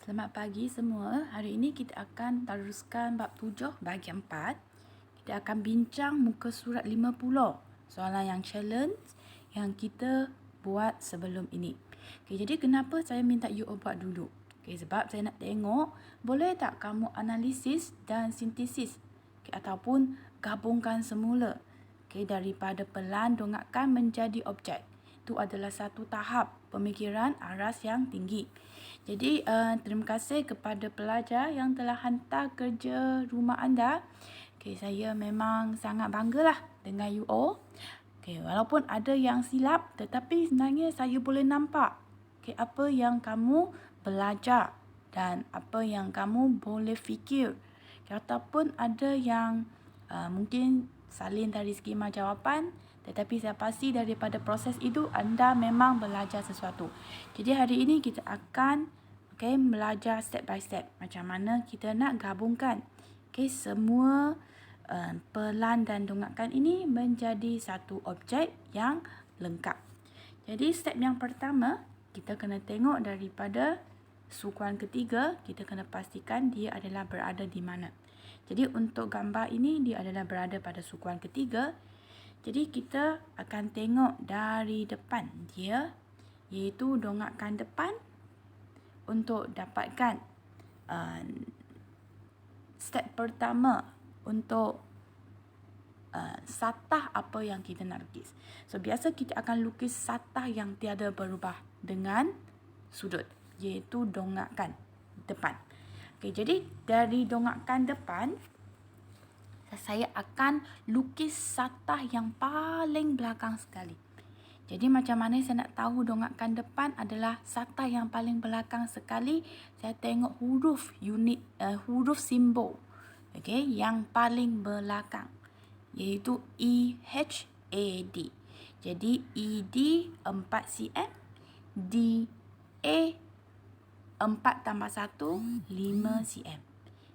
Selamat pagi semua. Hari ini kita akan teruskan bab 7 bahagian 4. Kita akan bincang muka surat 50. Soalan yang challenge yang kita buat sebelum ini. Okay, jadi kenapa saya minta you all buat dulu? Okay, sebab saya nak tengok boleh tak kamu analisis dan sintesis, okay, ataupun gabungkan semula, okay, daripada pelan dongakkan menjadi objek. Itu adalah satu tahap pemikiran aras yang tinggi. Jadi terima kasih kepada pelajar yang telah hantar kerja rumah anda. Okay, saya memang sangat banggalah dengan you all. Okay, walaupun ada yang silap, tetapi sebenarnya saya boleh nampak apa yang kamu belajar dan apa yang kamu boleh fikir. Ataupun ada yang mungkin salin dari skema jawapan, tetapi saya pasti daripada proses itu anda memang belajar sesuatu. Jadi hari ini kita akan belajar step by step macam mana kita nak gabungkan semua pelan dan dongakkan ini menjadi satu objek yang lengkap. Jadi step yang pertama, kita kena tengok daripada sukuan ketiga, kita kena pastikan dia adalah berada di mana. Jadi untuk gambar ini dia adalah berada pada sukuan ketiga. Jadi kita akan tengok dari depan dia, iaitu dongakkan depan untuk dapatkan step pertama untuk satah apa yang kita nak lukis. So biasa kita akan lukis satah yang tiada berubah dengan sudut, iaitu dongakkan depan. Okay, jadi dari dongakkan depan, saya akan lukis satah yang paling belakang sekali. Jadi macam mana saya nak tahu dongakkan depan adalah satah yang paling belakang sekali? Saya tengok huruf huruf simbol, okay, yang paling belakang, iaitu EHAD. Jadi ED 4 cm, DA 4 tambah 1 5 cm.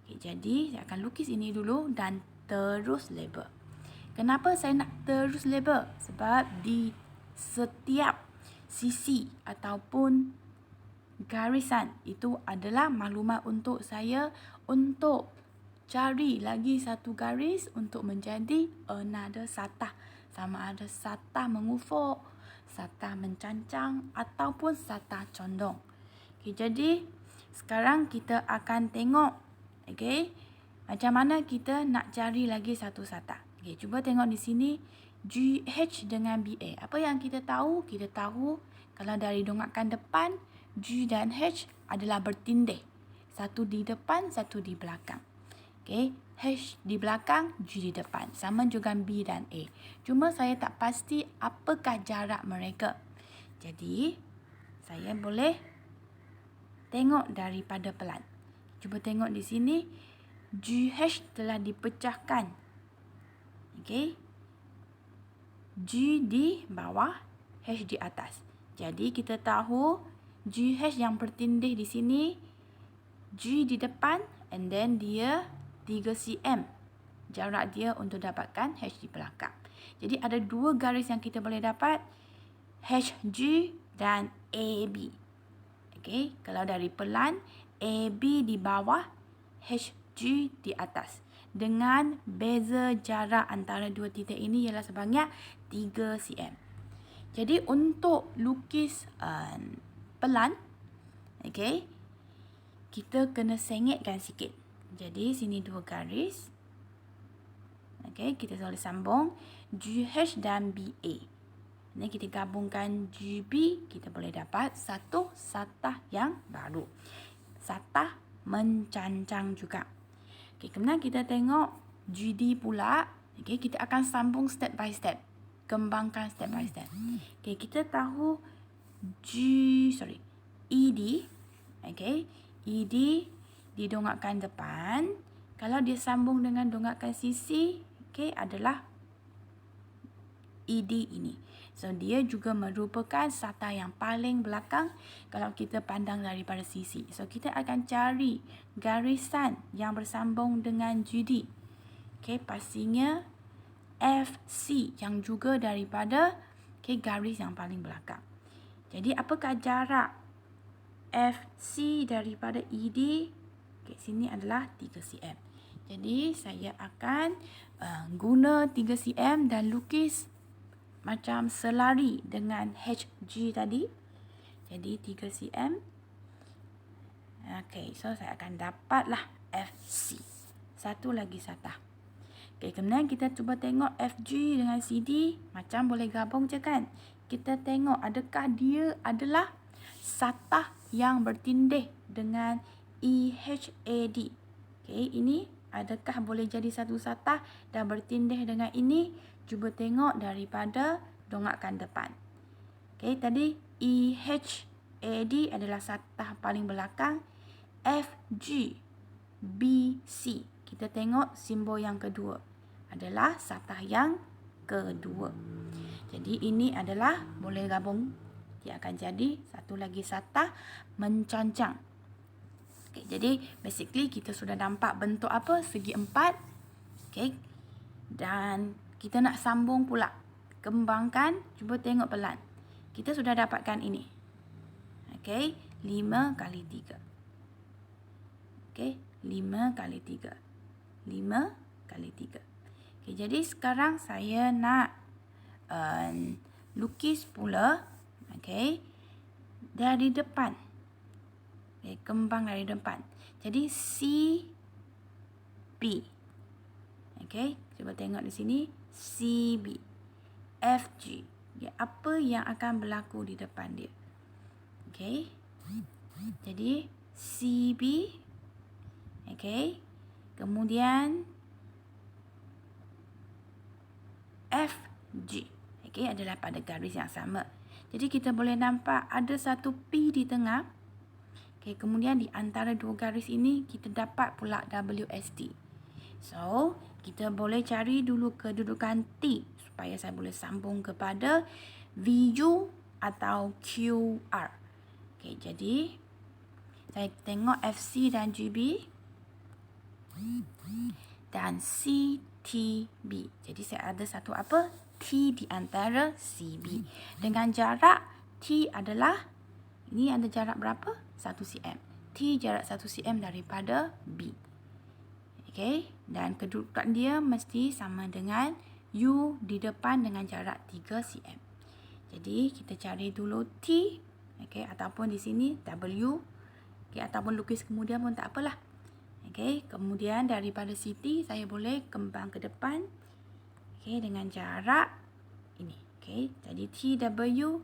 Okay, jadi saya akan lukis ini dulu dan terus label. Kenapa saya nak terus label? Sebab di setiap sisi ataupun garisan itu adalah maklumat untuk saya untuk cari lagi satu garis untuk menjadi another satah. Sama ada satah mengufuk, satah mencancang ataupun satah condong. Okay, jadi sekarang kita akan tengok macam mana kita nak cari lagi satu satah. Okay, cuba tengok di sini GH dengan BA. Apa yang kita tahu? Kita tahu kalau dari dongakkan depan, G dan H adalah bertindih. Satu di depan, satu di belakang. Okay, H di belakang, G di depan. Sama juga B dan A. Cuma saya tak pasti apakah jarak mereka. Jadi, saya boleh tengok daripada pelan. Cuba tengok di sini, GH telah dipecahkan. Okay. G di bawah, H di atas. Jadi kita tahu GH yang bertindih di sini, G di depan, and then dia 3 cm. Jarak dia untuk dapatkan H di belakang. Jadi ada dua garis yang kita boleh dapat, HG dan AB. Okay, kalau dari pelan, AB di bawah, HG di atas. Dengan beza jarak antara dua titik ini ialah sebanyak 3 cm. Jadi untuk lukis pelan, okay, kita kena sengitkan sikit. Jadi sini dua garis. Okay, kita boleh sambung GH dan BA. Ini kita gabungkan GB, kita boleh dapat satu satah yang baru. Satah mencancang juga. Okay, kemudian kita tengok GD pula. Okay, kita akan sambung step by step. Kembangkan step by step. Okay, kita tahu ED. Okay, ED didongakkan depan. Kalau dia sambung dengan dongakkan sisi, okay, adalah ED ini. So, dia juga merupakan satah yang paling belakang kalau kita pandang daripada sisi. So, kita akan cari garisan yang bersambung dengan GD. Okay, pastinya FC yang juga daripada garis yang paling belakang. Jadi, apakah jarak FC daripada ED kat sini adalah 3 cm. Jadi saya akan guna 3 cm dan lukis macam selari dengan HG tadi. Jadi 3 cm. Okey, so saya akan dapatlah FC. Satu lagi satah. Okey, kemudian kita cuba tengok FG dengan CD macam boleh gabung je kan? Kita tengok adakah dia adalah satah yang bertindih dengan EHAD. Okey, ini adakah boleh jadi satu satah dan bertindih dengan ini? Cuba tengok daripada dongakkan depan. Okey, tadi EHAD adalah satah paling belakang. FG, BC. Kita tengok simbol yang kedua adalah satah yang kedua. Jadi ini adalah boleh gabung. Dia akan jadi satu lagi satah mencancang. Okay, jadi basically kita sudah nampak bentuk apa? Segi empat. Okay. Dan kita nak sambung pula. Kembangkan. Cuba tengok pelan. Kita sudah dapatkan ini. Okay. 5 kali 3. Okay. 5 kali 3. 5 kali 3. Okay, jadi sekarang saya nak lukis pula. Okay. Dari depan. Okay, kembang dari depan. Jadi CB. Okay, cuba tengok di sini. CB. FG. Okay, apa yang akan berlaku di depan dia? Okay. Jadi CB. Okay. Kemudian FG. Okay, adalah pada garis yang sama. Jadi kita boleh nampak ada satu P di tengah. Okay, kemudian di antara dua garis ini kita dapat pula WST. So, kita boleh cari dulu kedudukan T supaya saya boleh sambung kepada VU atau QR. Okay, jadi saya tengok FC dan GB dan CTB. Jadi saya ada satu apa? T di antara CB. Dengan jarak T adalah, ini ada jarak berapa? 1 cm. T jarak 1 cm daripada B. Okey, dan kedudukan dia mesti sama dengan U di depan dengan jarak 3 cm. Jadi kita cari dulu T, okey, ataupun di sini W. Okey, ataupun lukis kemudian pun tak apalah. Okey, kemudian daripada CT saya boleh kembang ke depan. Okey, dengan jarak ini. Okey, jadi TW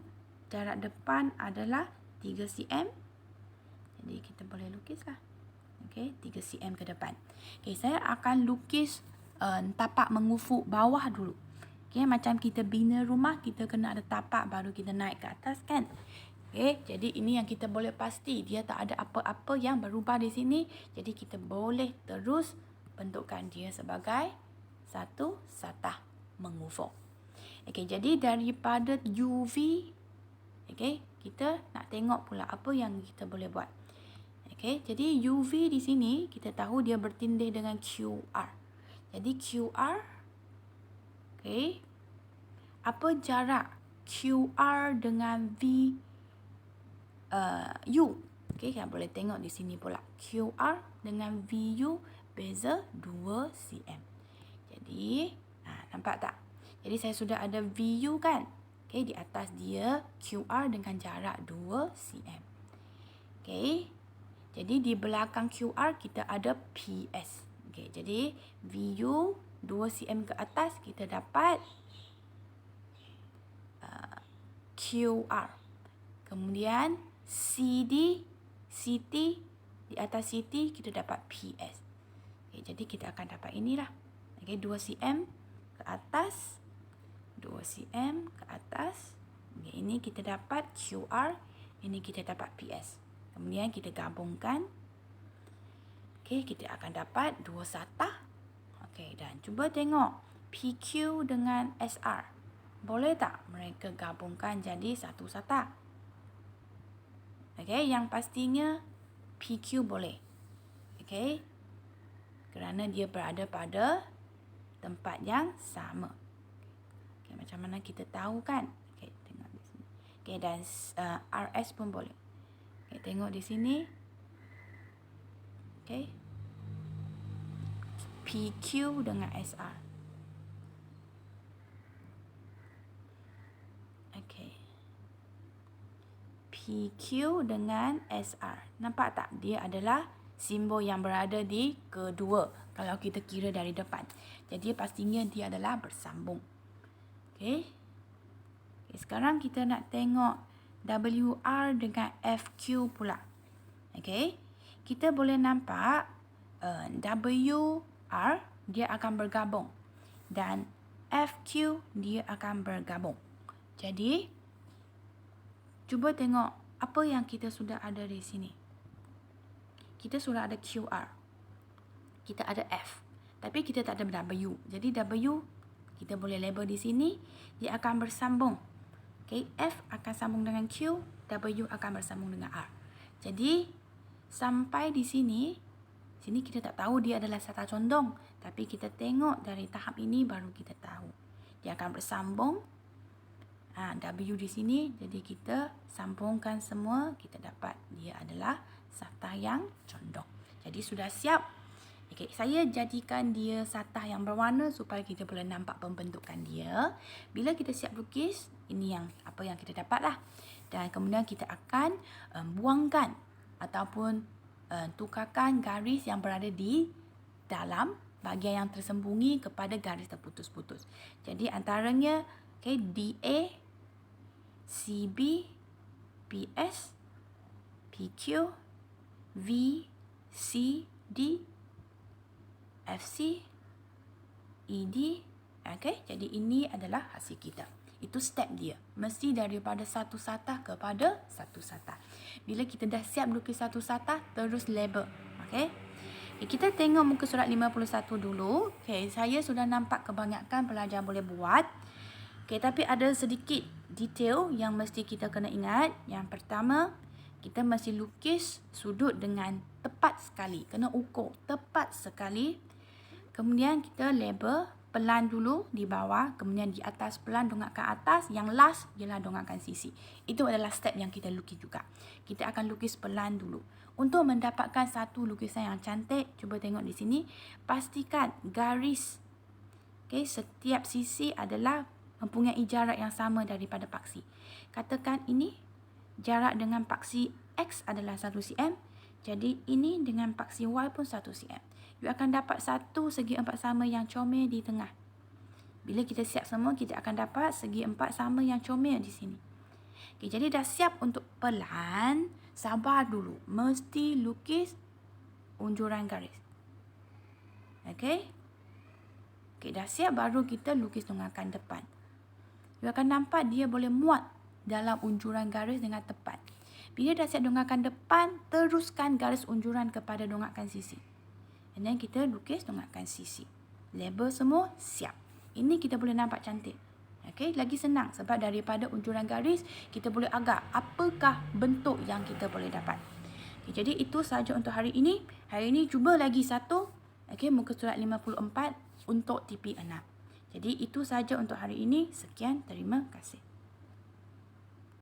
jarak depan adalah 3 cm. Jadi kita boleh lukislah. Okey, 3 cm ke depan. Okey, saya akan lukis tapak mengufuk bawah dulu. Okey, macam kita bina rumah, kita kena ada tapak baru kita naik ke atas kan? Okey, jadi ini yang kita boleh pasti. Dia tak ada apa-apa yang berubah di sini. Jadi kita boleh terus bentukkan dia sebagai satu satah mengufuk. Okey, jadi daripada UV, okey, kita nak tengok pula apa yang kita boleh buat. Okey, jadi UV di sini kita tahu dia bertindih dengan QR. Jadi QR, okey, apa jarak QR dengan U? Okey, kita boleh tengok di sini pula. QR dengan VU beza 2 cm. Jadi, nampak tak? Jadi saya sudah ada VU kan? Okey, di atas dia QR dengan jarak 2 cm. Okey. Jadi di belakang QR kita ada PS. Okey, jadi VU 2 cm ke atas kita dapat QR. Kemudian CD, CT, di atas CT kita dapat PS. Okay, jadi kita akan dapat inilah. Okay, 2 cm ke atas, 2 cm ke atas. Okay, ini kita dapat QR, ini kita dapat PS. Kemudian kita gabungkan. Okay, kita akan dapat 2 satah. Okay, dan cuba tengok PQ dengan SR. Boleh tak mereka gabungkan jadi satu satah? Okey, yang pastinya PQ boleh. Okey. Kerana dia berada pada tempat yang sama. Okey, macam mana kita tahu kan? Okey, tengok di sini. Okey, dan RS pun boleh. Okay, tengok di sini. Okay. PQ dengan SR. Okay. PQ dengan SR. Nampak tak? Dia adalah simbol yang berada di kedua kalau kita kira dari depan. Jadi pastinya dia adalah bersambung. Okay. Okay, sekarang kita nak tengok WR dengan FQ pula. Okay. Kita boleh nampak WR dia akan bergabung dan FQ dia akan bergabung. Jadi cuba tengok apa yang kita sudah ada di sini. Kita sudah ada QR. Kita ada F. Tapi kita tak ada W. Jadi W kita boleh label di sini. Dia akan bersambung. Okay, F akan sambung dengan Q. W akan bersambung dengan R. Jadi sampai di sini. Sini kita tak tahu dia adalah sata condong. Tapi kita tengok dari tahap ini baru kita tahu. Dia akan bersambung. W di sini. Jadi kita sambungkan semua. Kita dapat dia adalah satah yang condong. Jadi sudah siap. Okay, saya jadikan dia satah yang berwarna supaya kita boleh nampak pembentukan dia. Bila kita siap lukis, ini yang apa yang kita dapat lah. Dan kemudian kita akan buangkan ataupun tukarkan garis yang berada di dalam bahagian yang tersembunyi kepada garis terputus-putus. Jadi antaranya okay, DA, CB, PS, PQ, V, C, D, FC, ED. Okay, jadi ini adalah hasil kita. Itu step dia. Mesti daripada satu satah kepada satu satah. Bila kita dah siap lukis satu satah, terus label. Okay. Kita tengok muka surat 51 dulu. Okay, saya sudah nampak kebanyakan pelajar boleh buat. Okay, tapi ada sedikit detail yang mesti kita kena ingat. Yang pertama, kita mesti lukis sudut dengan tepat sekali. Kena ukur tepat sekali. Kemudian kita label pelan dulu di bawah. Kemudian di atas pelan dongakkan atas. Yang last ialah dongakkan sisi. Itu adalah step yang kita lukis juga. Kita akan lukis pelan dulu. Untuk mendapatkan satu lukisan yang cantik, cuba tengok di sini. Pastikan garis setiap sisi adalah mempunyai jarak yang sama daripada paksi. Katakan ini jarak dengan paksi X adalah 1 cm. Jadi ini dengan paksi Y pun 1 cm. You akan dapat satu segi empat sama yang comel di tengah. Bila kita siap semua, kita akan dapat segi empat sama yang comel di sini. Okay, jadi dah siap untuk pelan. Sabar dulu. Mesti lukis unjuran garis. Okay. Okay, dah siap baru kita lukis dongakkan depan. You akan nampak dia boleh muat dalam unjuran garis dengan tepat. Bila dah siap dongakkan depan, teruskan garis unjuran kepada dongakkan sisi. And then kita lukis dongakkan sisi. Label semua siap. Ini kita boleh nampak cantik. Okay, lagi senang sebab daripada unjuran garis, kita boleh agak apakah bentuk yang kita boleh dapat. Okay, jadi itu sahaja untuk hari ini. Hari ini cuba lagi satu. Okay, muka surat 54 untuk TP6. Jadi itu sahaja untuk hari ini. Sekian, terima kasih.